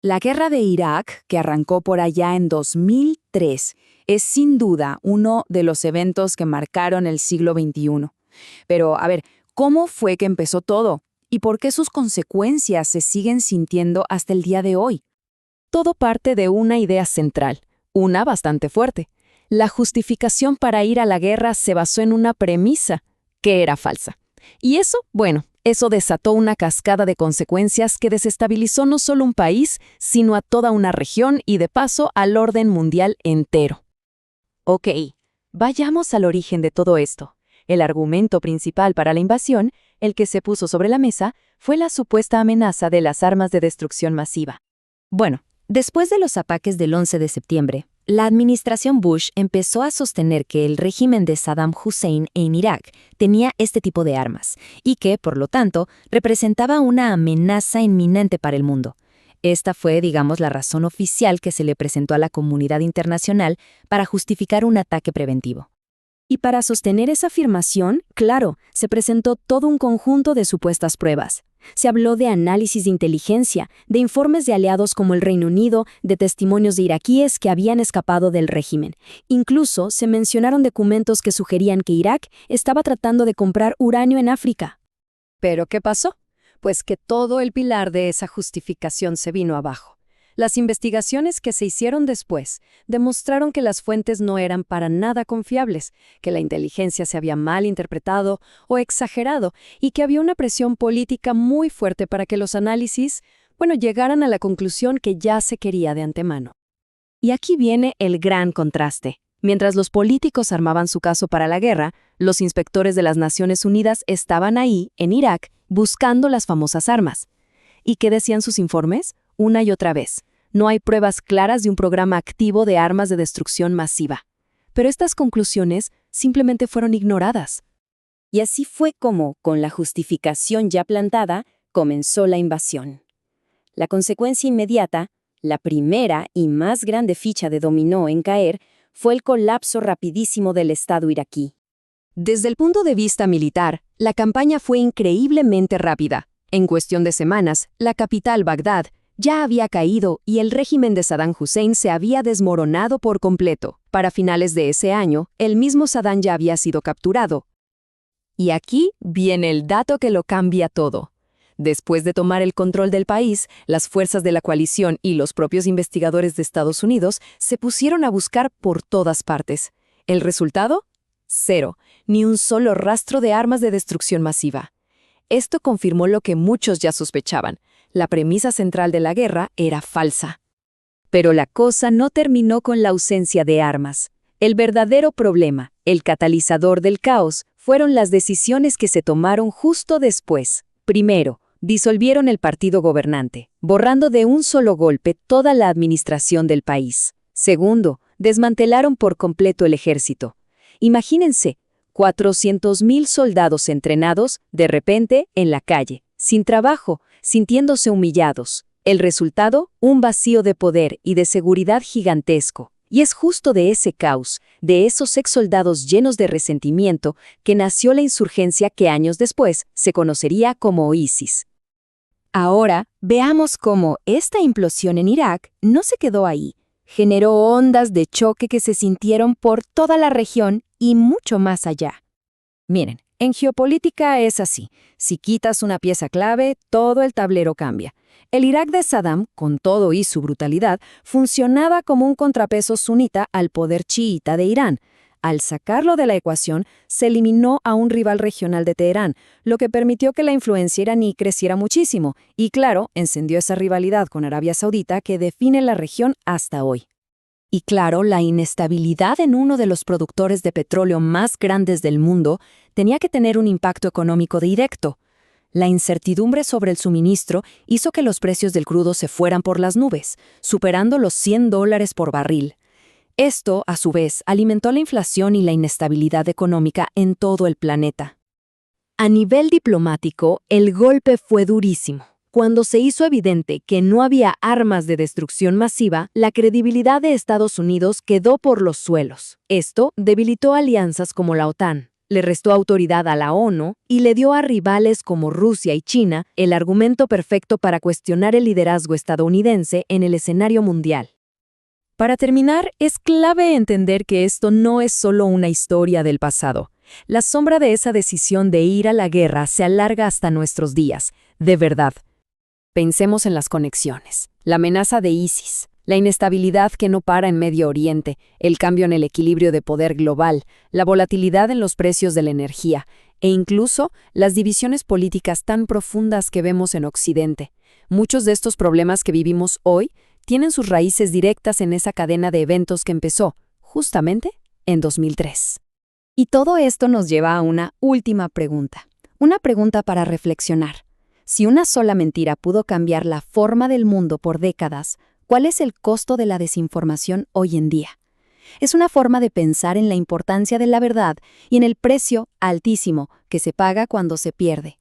La guerra de Irak, que arrancó por allá en 2003, es sin duda uno de los eventos que marcaron el siglo XXI. Pero, a ver, ¿cómo fue que empezó todo? ¿Y por qué sus consecuencias se siguen sintiendo hasta el día de hoy? Todo parte de una idea central, una bastante fuerte. La justificación para ir a la guerra se basó en una premisa que era falsa. Y eso, bueno, eso desató una cascada de consecuencias que desestabilizó no solo un país, sino a toda una región y de paso al orden mundial entero. Ok, vayamos al origen de todo esto. El argumento principal para la invasión, el que se puso sobre la mesa, fue la supuesta amenaza de las armas de destrucción masiva. Bueno, después de los ataques del 11 de septiembre, la administración Bush empezó a sostener que el régimen de Saddam Hussein en Irak tenía este tipo de armas y que, por lo tanto, representaba una amenaza inminente para el mundo. Esta fue, digamos, la razón oficial que se le presentó a la comunidad internacional para justificar un ataque preventivo. Y para sostener esa afirmación, claro, se presentó todo un conjunto de supuestas pruebas. Se habló de análisis de inteligencia, de informes de aliados como el Reino Unido, de testimonios de iraquíes que habían escapado del régimen. Incluso se mencionaron documentos que sugerían que Irak estaba tratando de comprar uranio en África. ¿Pero qué pasó? Pues que todo el pilar de esa justificación se vino abajo. Las investigaciones que se hicieron después demostraron que las fuentes no eran para nada confiables, que la inteligencia se había mal interpretado o exagerado y que había una presión política muy fuerte para que los análisis, llegaran a la conclusión que ya se quería de antemano. Y aquí viene el gran contraste. Mientras los políticos armaban su caso para la guerra, los inspectores de las Naciones Unidas estaban ahí, en Irak, buscando las famosas armas. ¿Y qué decían sus informes? Una y otra vez. No hay pruebas claras de un programa activo de armas de destrucción masiva. Pero estas conclusiones simplemente fueron ignoradas. Y así fue como, con la justificación ya plantada, comenzó la invasión. La consecuencia inmediata, la primera y más grande ficha de dominó en caer, fue el colapso rapidísimo del Estado iraquí. Desde el punto de vista militar, la campaña fue increíblemente rápida. En cuestión de semanas, la capital, Bagdad, ya había caído y el régimen de Saddam Hussein se había desmoronado por completo. Para finales de ese año, el mismo Saddam ya había sido capturado. Y aquí viene el dato que lo cambia todo. Después de tomar el control del país, las fuerzas de la coalición y los propios investigadores de Estados Unidos se pusieron a buscar por todas partes. ¿El resultado? Cero, ni un solo rastro de armas de destrucción masiva. Esto confirmó lo que muchos ya sospechaban. La premisa central de la guerra era falsa. Pero la cosa no terminó con la ausencia de armas. El verdadero problema, el catalizador del caos, fueron las decisiones que se tomaron justo después. Primero, disolvieron el partido gobernante, borrando de un solo golpe toda la administración del país. Segundo, desmantelaron por completo el ejército. Imagínense, 400.000 soldados entrenados, de repente, en la calle, sin trabajo, sintiéndose humillados. El resultado, un vacío de poder y de seguridad gigantesco. Y es justo de ese caos, de esos exsoldados llenos de resentimiento, que nació la insurgencia que años después se conocería como ISIS. Ahora, veamos cómo esta implosión en Irak no se quedó ahí. Generó ondas de choque que se sintieron por toda la región y mucho más allá. Miren, en geopolítica es así. Si quitas una pieza clave, todo el tablero cambia. El Irak de Saddam, con todo y su brutalidad, funcionaba como un contrapeso sunita al poder chiita de Irán. Al sacarlo de la ecuación, se eliminó a un rival regional de Teherán, lo que permitió que la influencia iraní creciera muchísimo y, claro, encendió esa rivalidad con Arabia Saudita que define la región hasta hoy. Y claro, la inestabilidad en uno de los productores de petróleo más grandes del mundo tenía que tener un impacto económico directo. La incertidumbre sobre el suministro hizo que los precios del crudo se fueran por las nubes, superando los $100 por barril. Esto, a su vez, alimentó la inflación y la inestabilidad económica en todo el planeta. A nivel diplomático, el golpe fue durísimo. Cuando se hizo evidente que no había armas de destrucción masiva, la credibilidad de Estados Unidos quedó por los suelos. Esto debilitó alianzas como la OTAN. le restó autoridad a la ONU y le dio a rivales como Rusia y China el argumento perfecto para cuestionar el liderazgo estadounidense en el escenario mundial. Para terminar, es clave entender que esto no es solo una historia del pasado. La sombra de esa decisión de ir a la guerra se alarga hasta nuestros días, de verdad. Pensemos en las conexiones, la amenaza de ISIS, la inestabilidad que no para en Medio Oriente, el cambio en el equilibrio de poder global, la volatilidad en los precios de la energía e incluso las divisiones políticas tan profundas que vemos en Occidente. Muchos de estos problemas que vivimos hoy tienen sus raíces directas en esa cadena de eventos que empezó, justamente, en 2003. Y todo esto nos lleva a una última pregunta. Una pregunta para reflexionar. Si una sola mentira pudo cambiar la forma del mundo por décadas, ¿cuál es el costo de la desinformación hoy en día? Es una forma de pensar en la importancia de la verdad y en el precio altísimo que se paga cuando se pierde.